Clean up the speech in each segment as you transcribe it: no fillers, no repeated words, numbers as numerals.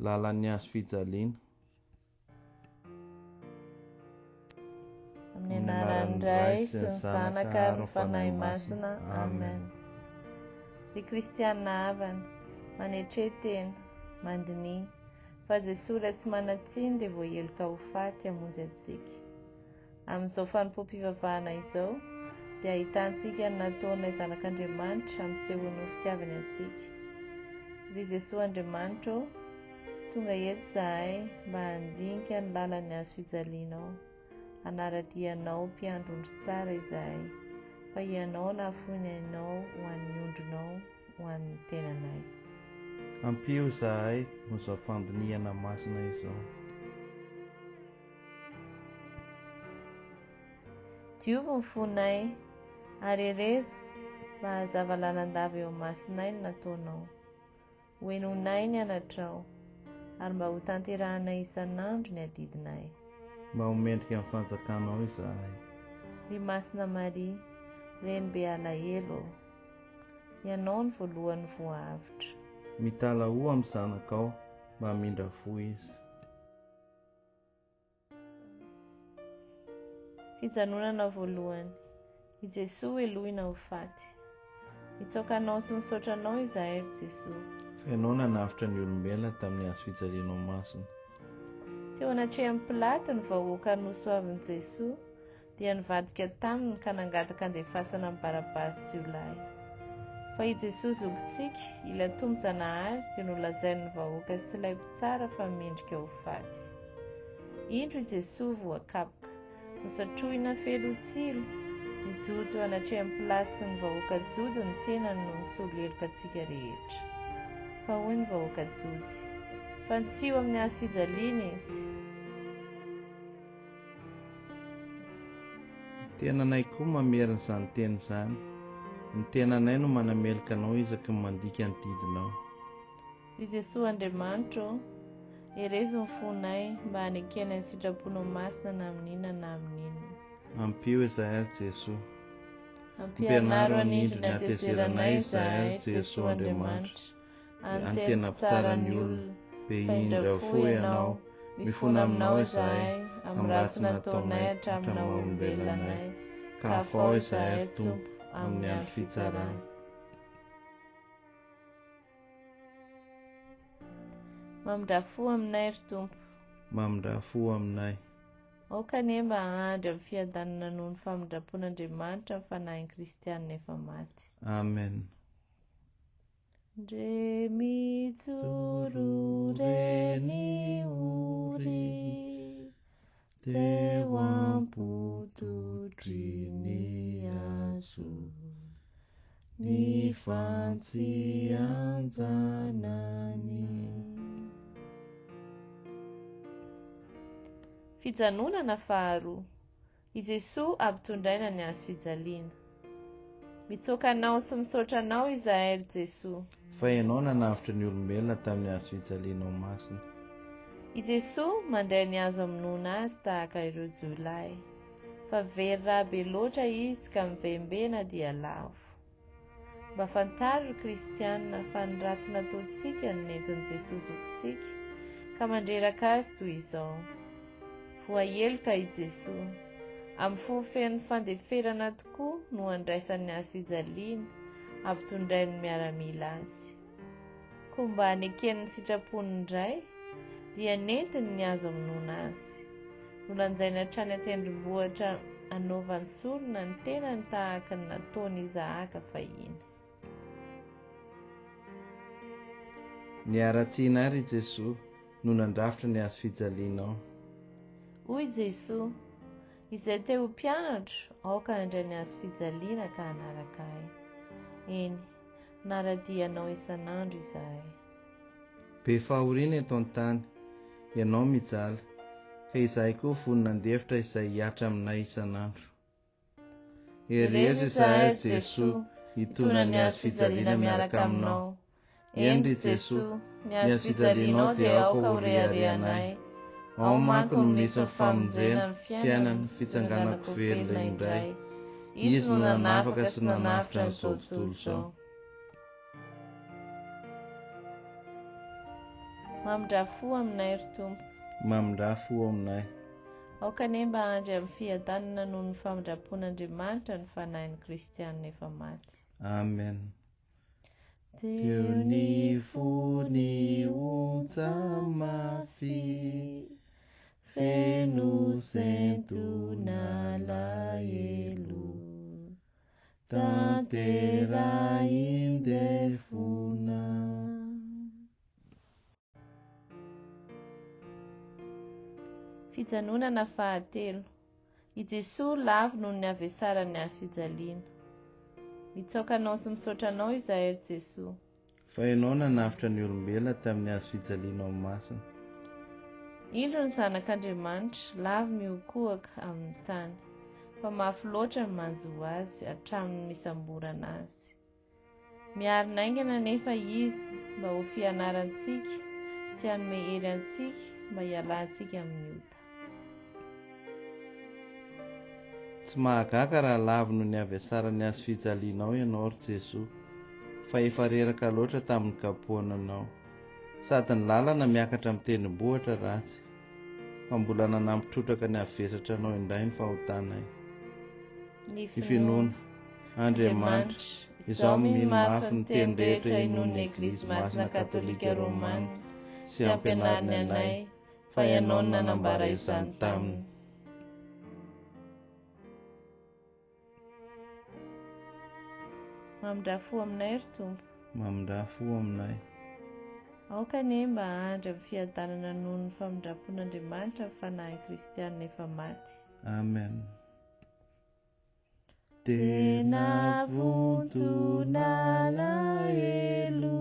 lalan'ny hazo fijaliana. Amin'ny anaran'ny Ray sy ny Zanaka ary ny Fanahy Masina. Amen. Ry Kristianina havana, manetretena, mandini, fa Jesosy ilay tsy manatsiny dia voaheloka ho faty hamonjy antsika. Amin'izao fanompoam-pivavahana izao dia ahitantsika ny nataonay Zanak'Andriamanitra ampisehoany ho fitiavany antsika. Ry Jesosy Andriamanitra, tonga eto izahay mba handinika ny lalan'ny hazo fijalianao. Anaradianao mpiandrondro tsara izahay, fa ianao nahafoiny ainao ho an'ny ondrinao, ho an'ny tenanay. Ampio izahay ho izao fandiniana masina izao. Diovy ny fonay, ary erezo mba hazava lalandava eo masinay ny nataonao. Hoenonay ny anatrao, ary mba ho tanterahanay isan'andro ny adidinay. Mba ho mendrika amin'ny fanjakanao izahay. Ry Masina Maria, reny be alahelo, ianao ny voalohan'ny voavitra. Mitala ho amin'ny zanakao mba hamindra fo izy. Fijanonana voalohany. I Jesosy elohina ho faty. Mitsokanao sy misaotranao izahay ry Jesosy. Fa ianao nanavitra ny olombelona tamin'ny hazo fijalianao masina. Teo anatrehan'ny Pilato ny vahoaka nosoavin'i Jesosy dia nivadika taminy ka nangataka andefasana ny Barabasy jiolahy. Fa i Jesosy zokintsika, ilay tombon-janahary dia nolazainy ny vahoaka sy ilay mpitsara fa mendrika ho faty. Indro i Jesosy voakapoka, nosatrohina felo tsilo, nijoto anatrehan'ny Pilato sy ny vahoaka jody ny tenany no nisoloheloka antsika rehetra. Fa hoy ny vahoaka jody, fa ntsio amin'ny hazo fijaliana izy. Tenanay koa mamerina izany teny izany. Ny tenanay no manamelika anao isaky ny mandika ny didinao. Ry Jesosy Andriamanitra, erezo ny fonay mba hanekenay ny sitraponao masina na amin'inona na amin'inona. Ampio izahay ry Jesosy. Ampianaro an'indro ny hatezeranay izahay ry Jesosy Andriamanitra. Antena tsara ny olona, be indra fo ianao, mifona aminao izahay, amin'ny ratsy nataonay hatramin'ny olombelonanay, ka afao izahay ry Tompo amin'ny andro fitsarana. Mamindra-fo aminay ry Tompo. Mamindra-fo aminay. Aoka anie mba hahandry amin'ny fiadanana noho ny famindrapon'Andriamanitra ny fanahin'ny Kristianina efa maty. Amen. Ndre mijoro reny ory, teo ampototry hazo, ny fantsianjanany. Fijanonana faharoa. I Jesosy ampitondraina ny hazo fijaliana. Mitsokanao sy misaotranao izahay ry Jesosy. Fa ianao nanavitra ny olombelona tamin'ny hazo fijalianao masina. I Jesosy mandray ny hazo hamonoana azy tahaka ireo jiolahy. Fa very raha be loatra izy ka mivembena dia lavo. Mba fantaro ry Kristianina fa ny ratsy nataontsika ny nentin'i Jesosy zokintsika ka mandreraka azy toy izao. Voaheloka i Jesosy. Amin'ny fofen'ny fandeferana tokoa no andraisan'ny hazo fijaliana ampitondray ny miaramila azy. Koa mba hanekeny ny sitrapony indray dia nentiny ny hazo hamonoana azy. Nolanjaina hatrany an-tendrombohitra anaovany sorona ny tenany tahaka ny nataony Izaaka fahiny. Niaratsiana ary i Jesosy no nandrafitra ny hazo fijalianao. Hoy Jesosy, izay te ho mpianatra, aoka handray ny hazo fijaliana ka hanaraka ahy. Eny, naradianao isan'andro izahay. Be fahoriana eto an-tany, ianao mijaly, ka izahay koa vonona andefitra izay hiatra aminay isan'andro. Erezo izahay ry Jesosy, hitondra ny hazo fijaliana miaraka aminao. Eny ry Jesosy, ny hazo fijalianao dia aoka ho reharehanay. Ao manko no misy ny famonjena ny fiainana fitsanganako velona indray. Izy no nanafaka sy nanafitra n'izao tontolo izao. Mamindra-fo aminay ry Tompo. Mamindra-fo aminay. Aoka anie mba handry amin'ny fiadanana noho ny famindrapon'Andriamanitra ny fanahin'ny Kristianina efa maty. Amen. Teo ny fony onja mafy, feno sento nalahelo, tantera indefona. Fijanonana fahatelo. I Jesosy lavo noho ny avesarany azo fijaliana. Mitsoaka anao sy misaotra anao izahay ry Jesosy. Fa ianao nanavitra ny olombelona tamin'ny azo fijaliana ao masina. Indro ny zanak'Andriamanitra lavo miokoaka amin'ny tany, fa mafy loatra ny manjoa azy hatramin'ny isamborana azy. Miarina aingana nefa izy mba ho fianarantsika sy hanome hery antsika mba hialantsika amin'ny ota. Tsy mahagaga raha lavo noho ny avesarany azo fijalianao ianao ry Jesosy, fa efa reraka loatra tamin'ny kapohananao, sady ny lalana miakatra amin'ny tendrombohitra ratsy, fa mbola nanampitrotraka ny avesatra anao indray ny fahotanay. Ny finoana, Andriamanitra, izaho mino mafy ny teny rehetra inon'ny Eglizy Masina Katolika Romana sy ampianariny anay, fa ianao no nanambara izany taminy. Mamindra-fo aminay ry Tompo. Mamindra-fo aminay. Aoka anie mba handry amin'ny fiadanana noho ny famindrapon'Andriamanitra ny fanahin'ny Kristianina efa maty. Amen. Tena vonto nalahelo,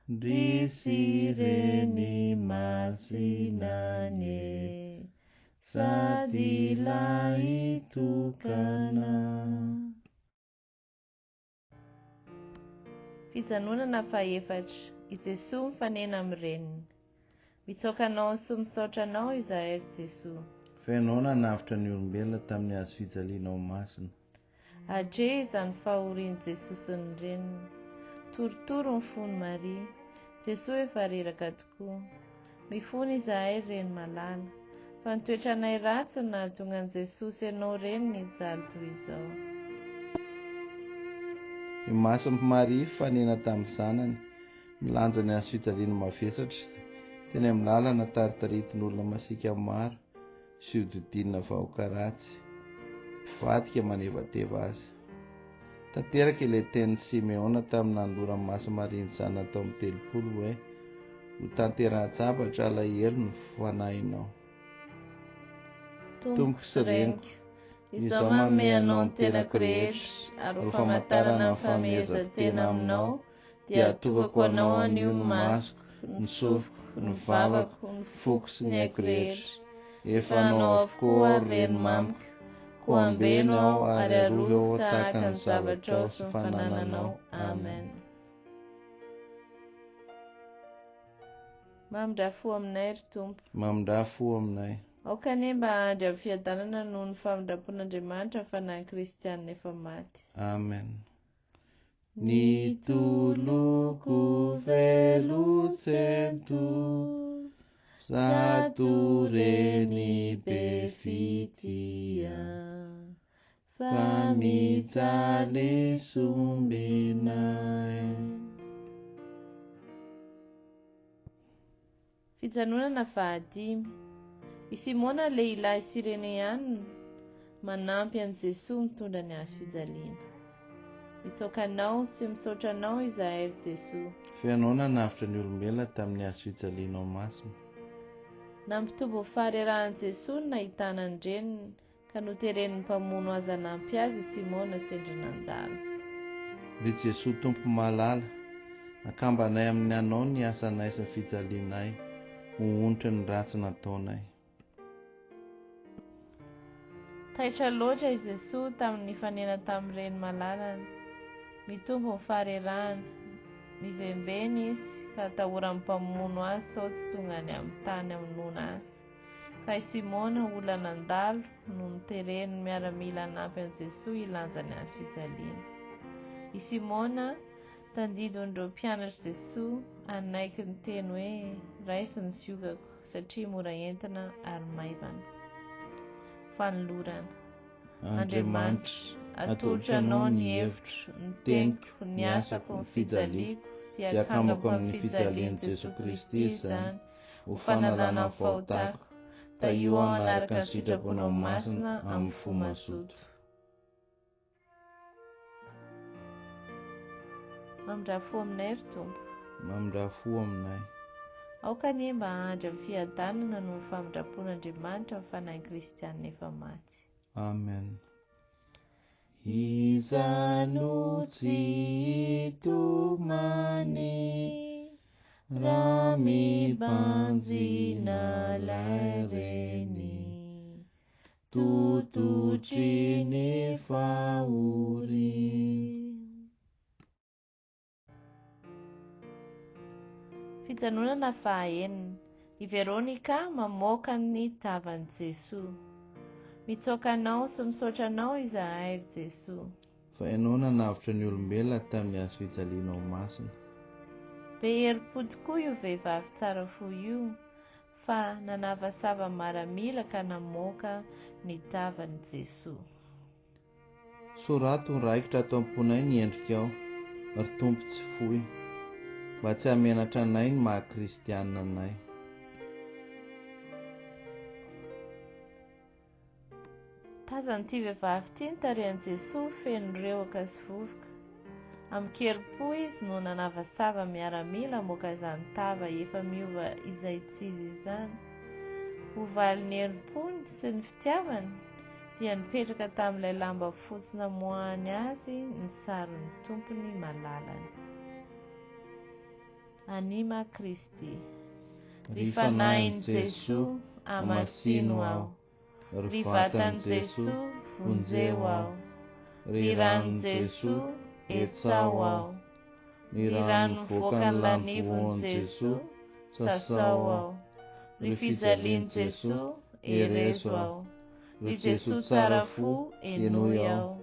ndrisy reny masinany, sady lahitokana. Fijanonana fahaefatra. I Jesosy mifanena amin'ny reniny. Mitsoaka anao sy misaotra anao izahay ry Jesosy. Fa ianao nanavitra ny olombelona tamin'ny azo fijaliana ao masina. Adre izany fahorian'i Jesosy sy ny reniny. Torotoro ny fony Maria. Jesosy efa reraka tokoa. Mifony izahay reny malala. Fa ny toetranay ratsy no nahatonga an'i Jesosy ianao reniny hijaly toy izao. I Masin'i Maria fanena tamin'ny zanany, milanja ny azo fijaliana mavesatra, teny amin'ny lalana taritaritin'olona masiaka maro sy hodidinina vahoaka ratsy, mivadika manevateva azy. Tanteraka ilay tenin'i Simeona tamin'ny nanoloran'ny Masin'i Maria ny zanany tao amin'ny telopolo hoe ho tanterahan-tsabatra alahelo ny fanahinao. Tompoko sy reniko, izaho manome anao ny tenako rehetra, ary ho famantarana ny fahamezan-tena aminao, dia atovako anao anio ny masoko, ny sofiko, ny vavako, ny foko sy ny haiko rehetra. Efa anao avokoa ary reny mamiko, koa ambenao ary aroveo tahaka ny zavatrao sy ny fanananao. Amen. Mamindra-fo aminay ry Tompo. Mamindra-fo aminay. Aoka anie mba handry amin'ny fiadanana noho ny famindrapon'Andriamanitra ny fanahin'ny Kristianina efa maty. Amen. Ny toloko velotsento, zato reny be fitia, fa mijaly sombinay. Fijanonana fahadimy. I Simona lehilahy Sireneanina manampy an'i Jesosy mitondra ny azo fijaliana. Mitsoaka anao sy misaotra anao izahay ry Jesosy. Fa ianao nanavitra ny olombelona tamin'ny azo fijaliana ao masina. Nampitombo ny fahareran'i Jesosy nahitana ny reniny, ka noteren'ny mpamono azy hanampy azy Simona sendra nandalo. Ry Jesosy Tompo mahalala, akambanay amin'ny anao ny asanay sy ny fijalianay, ho onitra ny ratsy nataonay. Taitra loatra i Jesosy tamin'ny fanena tamin'ny reny malalany, mitombo ny faharerahany, mivembena izy ka atahoran'ny mpamono azy sao tsy tonga any amin'ny tany hamonoana azy. Ka i Simona olona nandalo no nitereny miaramila hanampy an'i Jesosy hilanja ny azo fijaliana. I Simona Tandidon'ireo mpianatra Jesosy anaiky ny teny hoe raiso ny ziogako satria mora entina ary maivana. Fanolorana. Andriamanitra, atolotra anao ny hevitro, ny teniko, ny asako, ny fijaliako, dia akangako amin'ny fijalian'i Jesosy Kristy izany, ho fanalana ny fahotako, da io aho hanaraka ny sitraponao masina amin'ny fo mazoto. Mamindra-fo aminay ry Tompo. Mamindra-fo aminay. Aoka anie mba hahandra amin'ny fiadanana no ny famindrapon'Andriamanitra amin'ny fanahy Kristianina efa maty. Amen. Iza no tsy hitomany raha mibanjina lay reny, tototry ny fahoriana. Fijanonana fahaenina. I Veronika mamoaka ny tavan'i Jesosy. Mitsoaka anao sy misaotra anao izahay ry Jesosy. Fa ianao nanavitra ny olombelona tamin'ny hazo fijalianao masina. Be herim-po tokoa io vehivavy tsara fo io, fa nanavasava maramila ka namoaka ny tavan'i Jesosy. Sorato raikitra ato am-ponay ny endrikao, ry Tompo tsy fohy, mba tsy hamenatra anay ny maha-kristianina anay. Tazan'ity vehivavy ity ny tarehan'i Jesosy feno rewaka sy vovoka. Amikeri-po izy no nanavasava miaramila moka izany tava efa miova izay tsy izy izany. Ho valin'ny herim-pony sy ny fitiavany dia nipetraka tamin'ilay lamba fotsy namoahany azy ny saron'ny tompony malalany. Anima Kristy. Ry fanahin'i Jesosy amasino aho. Ry vatan'i Jesosy vonjeo aho. Ry ranon'i Jesosy etsao aho. Ry rano mivoaka ny lanivon'i Jesosy sasao aho. Ry fijalian'i Jesosy erezo aho. Ry Jesosy tsara fo enoy aho.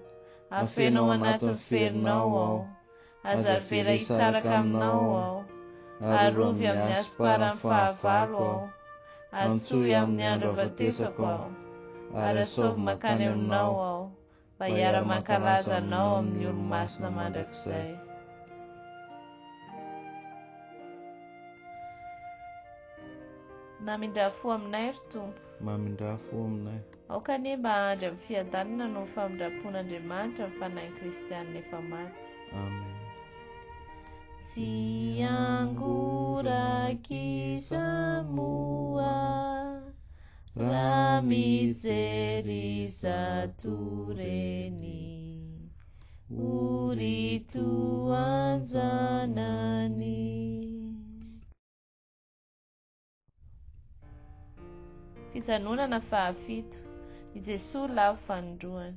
Afenao anatin'ny ferinao aho. Azarivera hisaraka aminao aho. Arovy amin'ny asparan'ny fahavalo aho. Antsoy amin'ny andro avatesako aho. Arasaovy makany aminao aho. Mba hiara-mankalaza anao amin'ny olo-masina mandrakizay. Namindra-fo aminay ry Tompo. Mamindra-fo aminay. Aoka anie mba hahandra amin'ny fiadanana no ny famindrapon'Andriamanitra amin'ny fanahy Kristianina efa maty. Amen. Tsy angoraky samoa raha mijery zato reny, orito anjanany. Fijanonana fahafito. I Jesosy lavo fanondroany.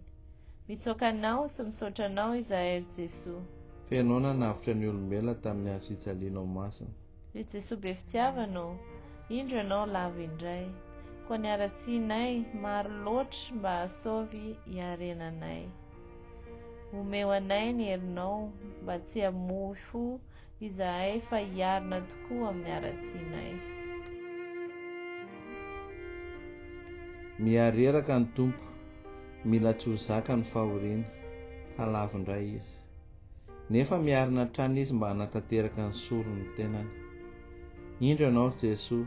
Mitsoaka anao sy misaotra anao izahay ry Jesosy. Fianao nanavitra ny olombelona tamin'ny hazo fijalianao masina. Ry Jesosy be fitiavanao, indro ianao lavo indray. Koa ny aratsianay maro loatra mba hasaovy hiarenanay. Omeo anay ny herinao mba tsy hamohy fo izahay fa hiarina tokoa amin'ny aratsianay. Miareraka ny Tompo, mila tsy ho zaka ny fahoriana, halavo indray izy. Nefa miarina trany izy mba hanatanteraka ny sorony tenany. Indro ianao ry Jesosy,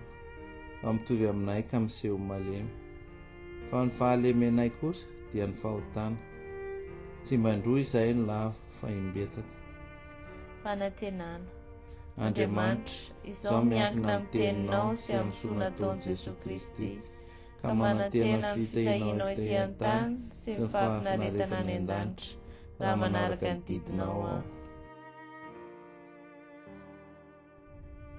mba mitovy aminay ka miseho malemy. Fa ny fahalemenay kosa dia ny fahotana. Tsy mba indroa izahay ny lavo fa imbetsaka. Fanantenana. Andriamanitra, izao miankina amin'ny teninao sy amin'ny soa nataon'i Jesosy Kristy, ka manantena ny fitahinao ety an-tany sy ny fahafinaretana any an-danitra, raha manaraka ny didinao aho.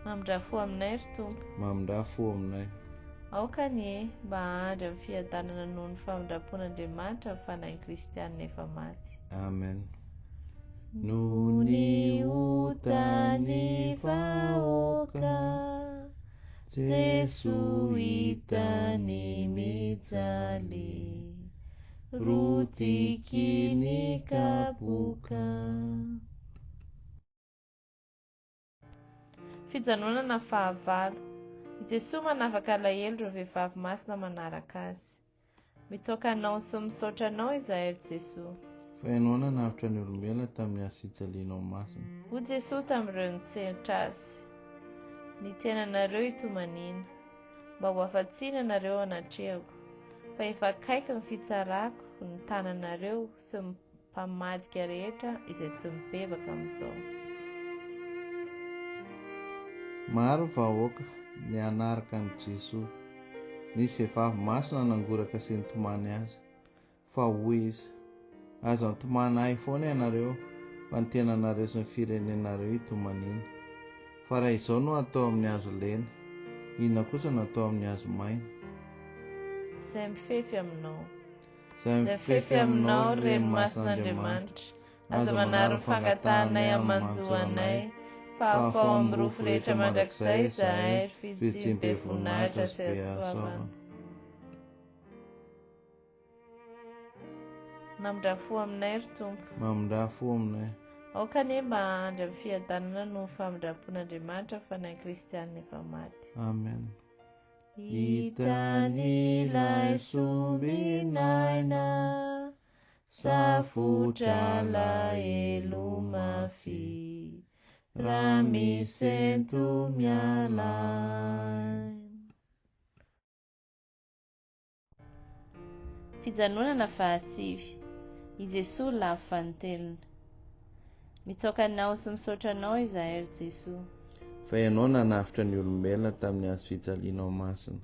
Mamindra-fo aminay ry Tompo. Mamindra-fo aminay. Aoka anie mba hahandra amin'ny fiadanana noho ny famindrapon'Andriamanitra amin'ny fanahy Kristianina efa maty. Amen. No ny otany vahoaka, Jesosy hitany mijaly, rotiky ny kapoka. Fijanonana fahavalo. I Jesosy manavaka alahelo ireo vehivavy masina manaraka azy. Mitsoaka anao sy misaotra anao izahay Jesosy. Fa ianao nanavitra ny olombelona tamin'ny hazofijalianao masina. Ho Jesosy tamin'ireo nitsenitra azy. Ny tenanareo itomanina, mba ho afatsiana nareo anatrehako, fa efa akaiky ny fitsarako ny tananareo sy ny mpamadika rehetra izay tsy mibebaka amin'izao. Maro ny vahoaka ny hanaraka ny Jesosy. Nisy vehivavy masina nangoraka sy nitomany azy, fa hoy izy, aza nitomana ahy foana ianareo, fa ny tenanareo sy ny firenenareo itomanina. Fa raha izao no atao amin'ny hazo lena, inona kosa no atao amin'ny hazo maina? Izay mifefy aminao. Izay mifefy aminao reny masin'Andriamanitra, aza manaro ny fangatanay amin'ny manjoanay, fa afao amin'ny rofo rehetra mandrakizay izahay fidy be voninahitra sy hasoavana. Namindrafo aminay ry Tompo. Mamindrafo aminay. Aoka anie mba hahandry amin'ny fiadanana no ny famindrapon'Andriamanitra fanahy Kristianina efa maty. Amen. Hitany ilay sombinaina, safotra alahelo mafy, raha misento mialay. Fijanonana fahasivy. I Jesosy lavo fanitelina. Mitsoaka anao sy misaotra anao izahay Jesosy. Fa ianao nanavitra ny olombelona tamin'ny hazofijalianao masina.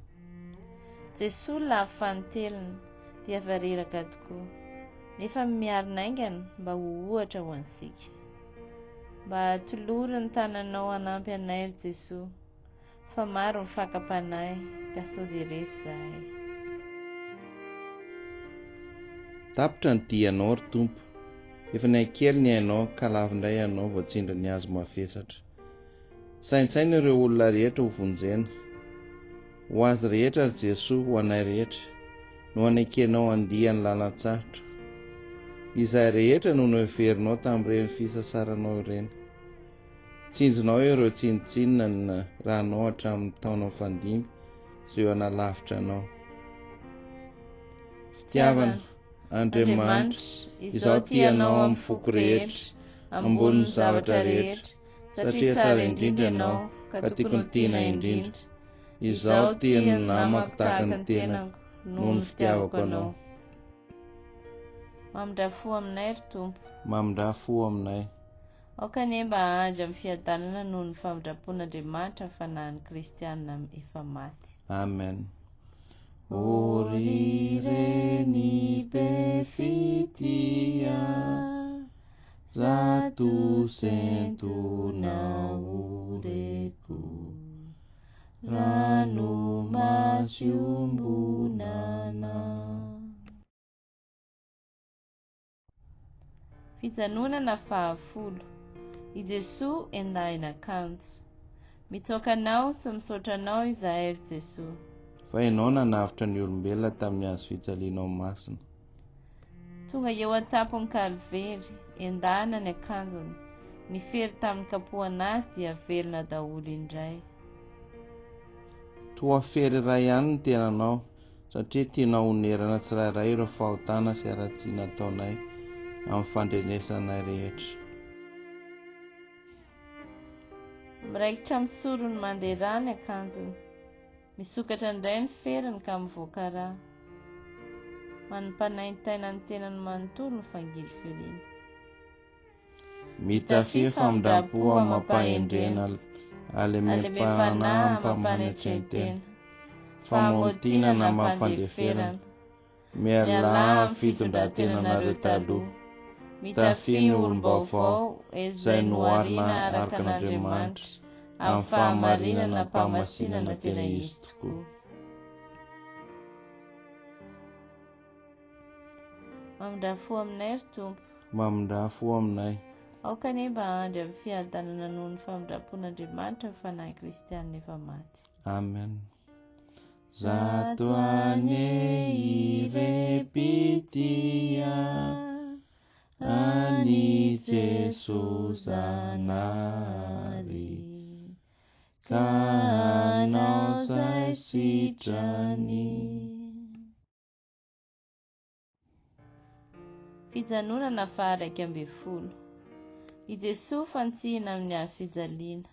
Jesosy lavo fanitelina dia vareraka tokoa, nefa miarina aingana mba ho ohatra ho antsika. Mba tolory ny tananao hanampy anay Jesosy, fa maro ny fakapanahy ka sao dia resy izahay. Tapitra ny dianao ry Tompo, efa ny ankely ny hainao ka lavo indray ianao voatsindra ny hazo mavesatra. Saintsaina ireo olona rehetra ho vonjena, ho azy rehetra ry Jesosy, ho anay rehetra, no anenkenao andiha ny lalan-tsarotra. Izay rehetra no noheverinao tamin'ireny fisasaranao ireny. Tsinjinao ireo tsinotsinona ny rahanao hatramin'ny taona 5 sy ireo analavitra anao. Fitiavana Andriamanitra, izao tianao amin'ny foko rehetra, ambonin'ny zavatra rehetra, satria tsara indrindra ianao ka tiako ny tiana indrindra. Izao tia ny namako tahaka ny tenako noho ny fitiavako anao. Mamindrafo aminay ry Tompo. Mamindrafo aminay. Aoka anie mba hahandry amin'ny fiadanana noho ny famindrapon'Andriamanitra fanahy Kristianina efa maty. Amen. Orireny be fitia, zato sento naoreko, rano masiombonana. Fijanonana fahafolo. I Jesosy endahina akanjo. Mitsoaka anao sy misaotra anao izahay Jesosy. Fa ianao nanavitra ny olombelona tamin'ny hazofijalianao masina. Tonga eo an-tampony Kalvery, endahina ny akanjony, ny fery tamin'ny kapohana azy dia velona daholo indray. Toa fery iray ihany ny tenanao, satria tianao honerana tsirairay ireo fahotana sy aratsiana ataonay amin'ny fandrenesanay rehetra. Miraikitra amin'ny sorony mandeha ny akanjony, misokatra indray ny feriny ka mivoaka rà. Manimpanaintaina ny tenany manontolo ny fangily firiana. Mitafy famindram-po amampahendrena, alemem-panahy ampamanatren-tena, famotinana mampandeferana, miala amin'ny fitondran-tenanareo taloha, mitafy ny olom-baovao izay noharina araka an'Andriamanitra, amin'ny fahamarinana mpamasinana tena izy tokoa. Mamindrafo aminay ry Tompo. Mamindrafo aminay. Aoka anie mba hahandry amin'ny fiadanana noho ny famindrapon'Andriamanitra fanahy Kristianina efa maty. Amen. Zato ane irepitia, ani Jesosy zanahary, ka hanao zay sitrany. Fijanonana faha 12. I Jesosy fantsihina amin'ny hazo fijaliana.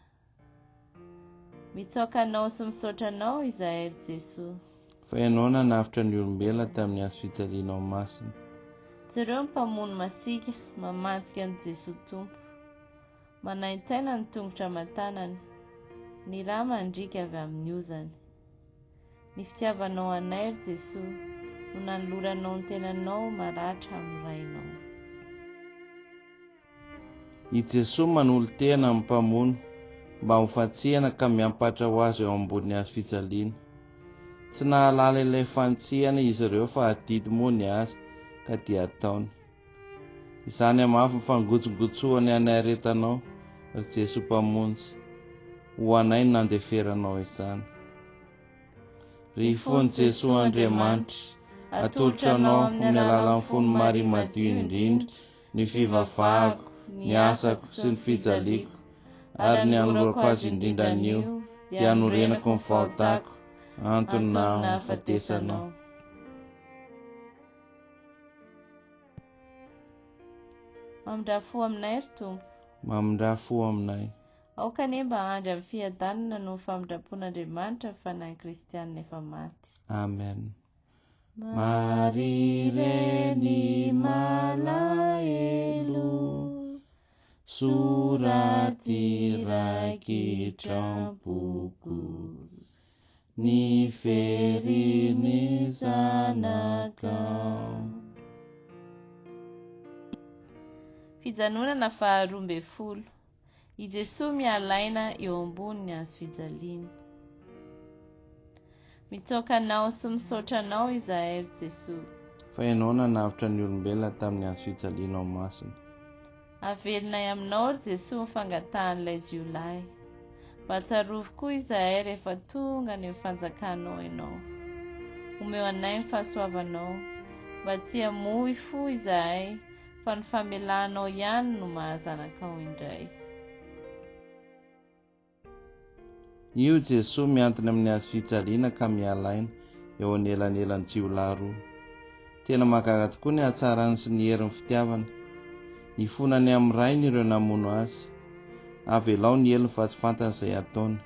Mitsoaka anao sy misaotra anao izahay ry Jesosy. Fa ianao nanavitra ny olombelona tamin'ny hazo fijaliana ao masina. Jereo mpamono masika mamantsika ny Jesosy Tompo. Manaintaina ny tongotra aman-tanany, ny rà mandrika avy amin'ny ozany. Ny fitiavanao anay ry Jesosy no nanoloranao ny tenanao maratra amin'ny rainao. I Jesosy manolo-tena amin'ny mpamono mba hofatsihana ka miampatra ho azy eo ambony hazo fijaliana. Tsy nahalala ilay fantsihana izy ireo fa adidy moa ny azy ka dia ataony. Izany amafy mifangotson-gotsohany anay retanao ry Jesosy mpamonjy, ho anay nandeferanao izany. Ry fony Jesosy Andriamanitra, atolotranao amin'ny alalan'ny fony Maria madio indrindra ny fivavahako, ny asako sy ny fijaliako, ary ny hanorako azy indrindra anio dia hanorenako ny fahotako antony na hafatesanao. Mamindra-fo aminay ry Tompo. Mamindra-fo aminay. Aoka anie mba handry amin'ny fiadanana no famindrapon'Andriamanitra ny fanahy kristianina efa maty. Amen. Marireny malahelo, soraty rakitram-poko, ny feriny zanakao. Fijanonana faha 12. I Jesosy mialaina eo ambony hazo fijaliana. Mitsoaka anao sy misaotra anao izahay ry Jesosy. Fa ianao nanavitra ny olombelona tamin'ny hazo fijaliana ao masina. Averinay aminao ry Jesosy ny fangatahan'ilay jiolahy. Mba tsarovy koa izahay rehefa tonga ny fanjakanao ianao. Omeo anay ny fahasoavanao, mba tsy hamohy fo izahay fa ny famelanao ihany no mahazanakao indray. Io Jesosy miantona amin'ny hazo fijaliana ka mialaina eo anelanelan'ny jiolahy roa. Tena mahagaga tokoa ny hatsarany sy ny herin'ny fitiavana. Ifonany amin'ny rainy ireo namono azy. Avelao ny heliny fa tsy fantany izay ataony.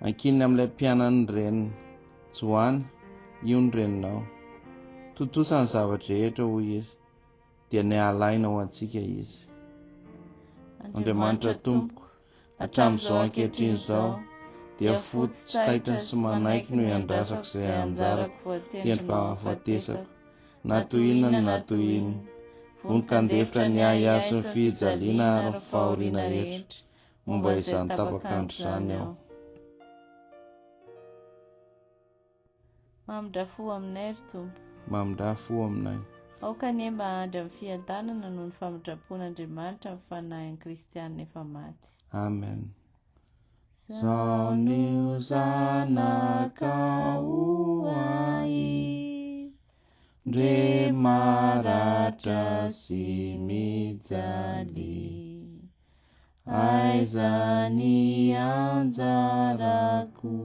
Ankininy amin'ilay mpianany ny reniny. Joany, io ny reninao. Totosa ny zavatra rehetra hoy izy, dia ny alaina ho antsika izy. Andriamanitra Tompoko, hatramin'izao ankehitriny izao, dia fotsy tsy taitra sy manaiky no iandrasako izay anjarako tianko hahafatesako, na tohinana na tohinana. Vonika andefitra ny ahy sy ny fijaliana ary ny fahoriana rehetra, momba izany tapakandro izany aho. Mamindra-fo aminay ry Tompo. Mamindra-fo aminay. Aoka anie mba handry amin'ny fiadanana noho ny famindrapon'Andriamanitra ny fanahiny kristianina efa maty. Amen. Zao nio zanakao ahy, ndre maratra sy mijaly, aiza ny anjarako.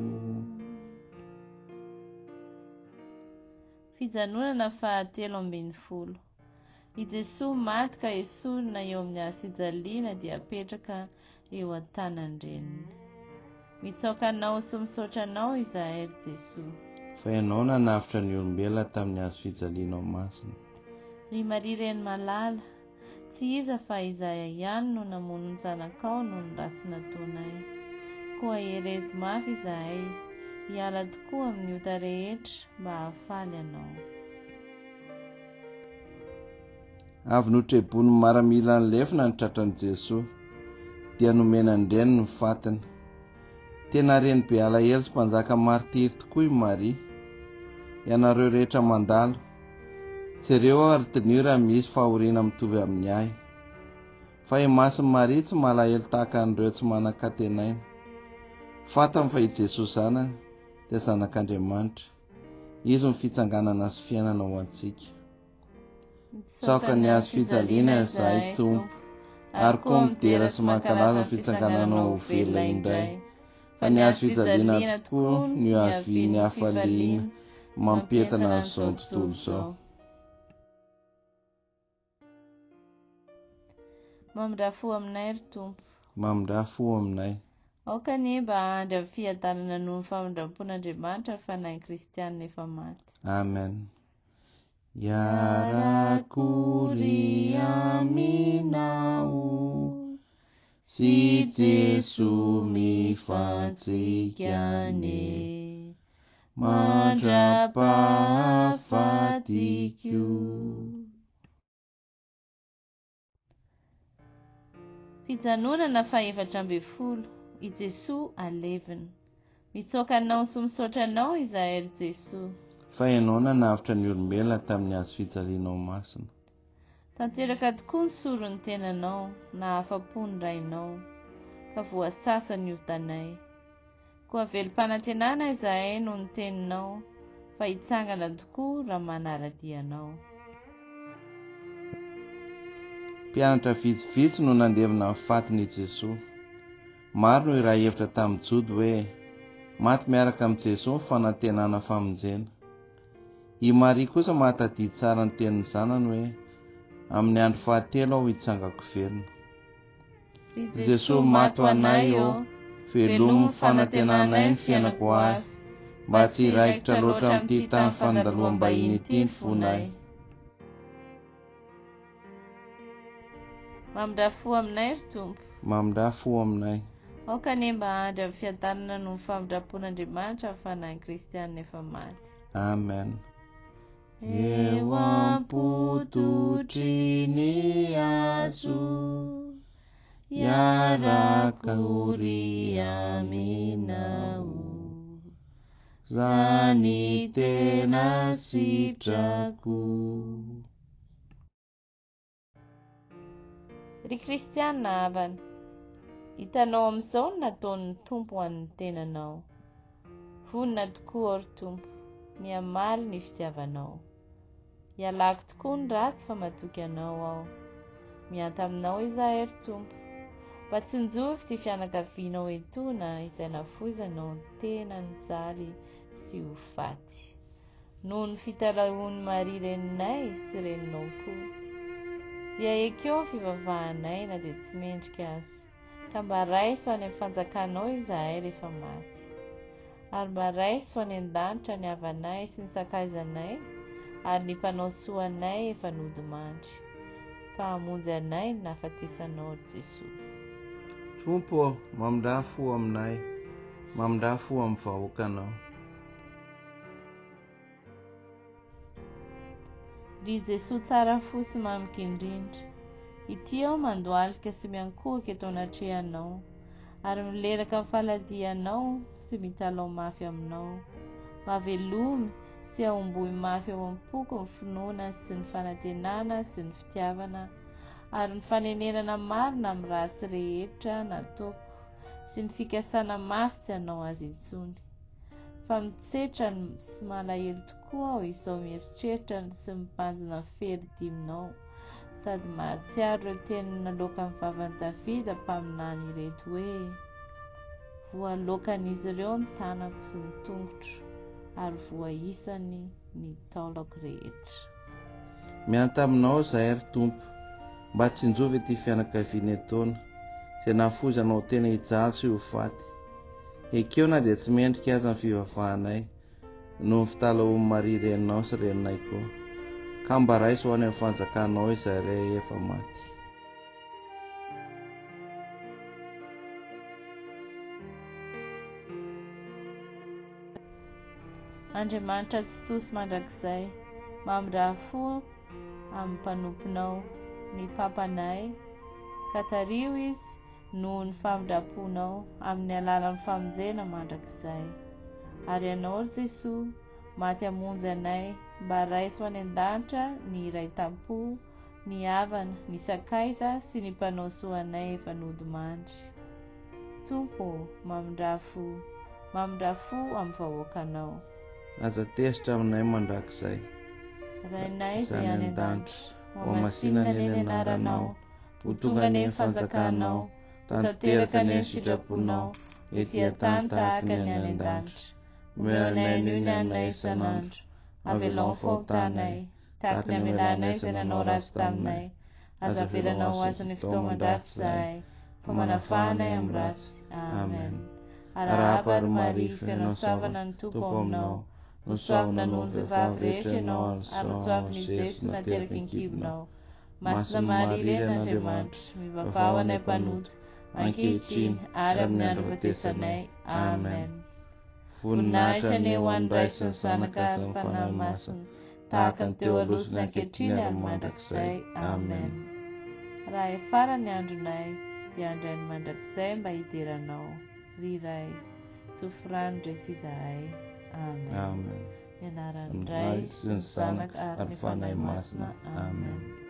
Fijanonana faha 13. I Jesosy maty ka esorina eo amin'ny hazo fijaliana dia apetraka eo an-tanany-dreniny. Mitsoaka anao sy misaotra anao izahay ry Jesosy. Fa ianao nanavitra ny olombelona tamin'ny hazo fijaliana ao masina. Ry Maria reny malala, tsy iza fa izahay ihany no namono ny zanakao noho ny ratsy nataonay. Koa herezi mafy izahay, hiala tokoa amin'ny ota rehetra mba hahafaly anao. Avy notrebony maramila ny lefina ny tratran'i Jesosy, dia nomena ny reniny ny fatiny. Tena reny be alahelo sy mpanjaka martiry tokoa i Maria. Ianareo rehetra mandalo, jereo ary tinio raha misy fahoriana mitovy amin'ny ahy. Fa i masin'i Maria tsy malahelo tahaka an'ireo tsy manan-katenaina. Fatany fa i Jesosy zanany dia zanak'Andriamanitra. Izy ny fitsanganana sy fiainana ho antsika. Tsaoka ny hazo fijaliana izahay Tompo, ary koa midera sy mankalaza ny fitsanganana ho velona indray. fa ny azo fijaliana tokoa ny avy ny hafaliana mampentana an'izao tontolo izao. Mamindafo aminay ry Tompo. Mamindafo aminay. Aoka anie mba handry amin'ny fiadanana noho ny famindram-pon'Andriamanitra ny fanahy kristianina efa maty. Amen. Iarakory aminao si Jesu mifantsika mandrapahafatiko. Fijanonana faha-efatra ambin'ny folo i Jesoa alevina. Mitsoaka anao sy misaotra anao izahay ry Jesoa. Fa ianao nanavitra ny olombelona tamin'ny hazo fijalianao masina. Tanteraka tokoa ny sorony tenanao na afa-po ny rainao ka voasasa ny otanay. Koa velom-panantenana izahay no ny teninao fa hitsangana tokoa raha manara-dianao. Mpianatra vitsivitsy no nandevina amin'ny fatin'i Jesoa. Maro no raha hevitra tamin'ny Jody hoe maty miaraka amin'i Jesoa ny fanantenana famonjena. I Maria kosa mahatadidy tsara ny tenin'ny zanany hoe amin'ny andro fahatelo aho hitsangako velona. Jesoa maty ho anay o, velomy fanantenanay ny fiainako avy, mba tsy hiraikitra loatra amin'ity tany fandaloam-bahiny ity ny fonay. Mamindafo aminay ry Tompo. Mamindafo aminay. Aoka anie mba handry amin'ny fiadanana noho ny famindram-pon'Andriamanitra ny fanahy kristianina efa maty. Amen. Eo ampototry ny hazo iarakory aminao, zany tena sitrako. Ry kristianina havana, hitanao amin'izao ny nataon'ny Tompo ho an'ny tenanao. Vonina tokoa ry Tompo, ny hamaly ny fitiavanao. Ialako tokoa ny ratsy fa matoky anao aho. Mianta aminao izahay ry Tompo, mba tsy njovy ty fianakavianao etona izay nafozanao tena nijaly sy ho faty. Noho ny fitaraon'ny Maria reninay sy reninao koa, dia ekeo ny fivavahanay na dia tsy mendrika azy, ka mba raiso any amin'ny fanjakanao izahay rehefa maty. Ary mba raiso any an-danitra ny havanay sy ny sakaizanay, ary ny mpanao soa anay efa nodimandry. Fa hamonjy anay ny nahafatesanao Jesoa. Tompo, mamindafo aminay, mamindafo amin'ny vahoakanao. Ry Jesoa tsara fo sy mamika indrindra, ity aho mandoalika sy miankohaka eto anatrehanao, ary mileraka amin'ny faladianao sy mitalao mafy aminao, mavelomy sy ahomboy mafy ao am-poko ny finoana sy ny fanantenana sy ny fitiavana, ary ny fanenenana marina amin'ny ratsy rehetra nataoko sy ny fikasana mafy tsy hanao azy intsony. Fa mitsetra sy malahelo tokoa aho izao mieritreritra sy mibanjina feri-diminao, sady mahatsiaro ireo teny naloaka amin'ny vavan'i Davida mpaminany ireto hoe voalokan'izy ireo ny tanako sy ny tongotro, ary voaisany ny taolako rehetra. Mianta aminao izahay ry Tompo, mba tsy njovy ity fianakaviana etona izay nafozanao tena hijaly sy ho faty. Ekeo na dia tsy mendrika aza ny fivavahanay noho ny fitalaon'ny Maria reninao sy reninay koa, ka mba raiso any amin'ny fanjakanao izahay efa maty. Andriamanitra tsy tosy mandrakizay, mamindafo amin'ny mpanomponao ny papanay, ka tario izy noho ny famindraponao amin'ny alalan'ny famonjena mandrakizay. Ary ianao ry Jesoa, maty hamonjy anay, mba raiso any an-danitra ny iray tampo, ny havana, ny sakaiza sy ny mpanao soa anay efa nodimandry. Tompo, mamindafo amin'ny vahoakanao. Aza tezitra aminay mandrakizay. Rainay izay any an-danitra, mamasina ny anaranao, ho tonga ny fanjakanao, tanteraka ny sitraponao, ety an-tany tahaka ny any an-danitra. Omeonay anio ny hanay isan'andro, avelao ny fahotanay, tahaka ny amelanay izay nanao ratsy taminay. Aza avelanao ho azy ny fotoaman-dratsy izahay, fa manafahanay amin'ny ratsy. Amen. Arahaba ary Maria, fenao soavana ny Tompo aminao, no soavina noho ny vehivavy rehetra ianao, ary soavin'i Jesu nateraka ny kibonao. Masina Maria, ren'Andriamanitra, mivavao anay mpanota, ankehitriny ary amin'ny andro ahatesanay. Amen. Voninahitra ny ho an'ny Ray sy ny Zanaka ary ny fanahy masina, tahaka ny teo aloha sy ny ankehitriny ary mandrakizay. Amen. Raha efara ny andronay, dia andray ny mandrakizay mba hideranao. Riray, tsofirano reto izahay. Amen. Ny anaran'ny Ray sy ny Zanaka ary ny fanahy masina. Amen.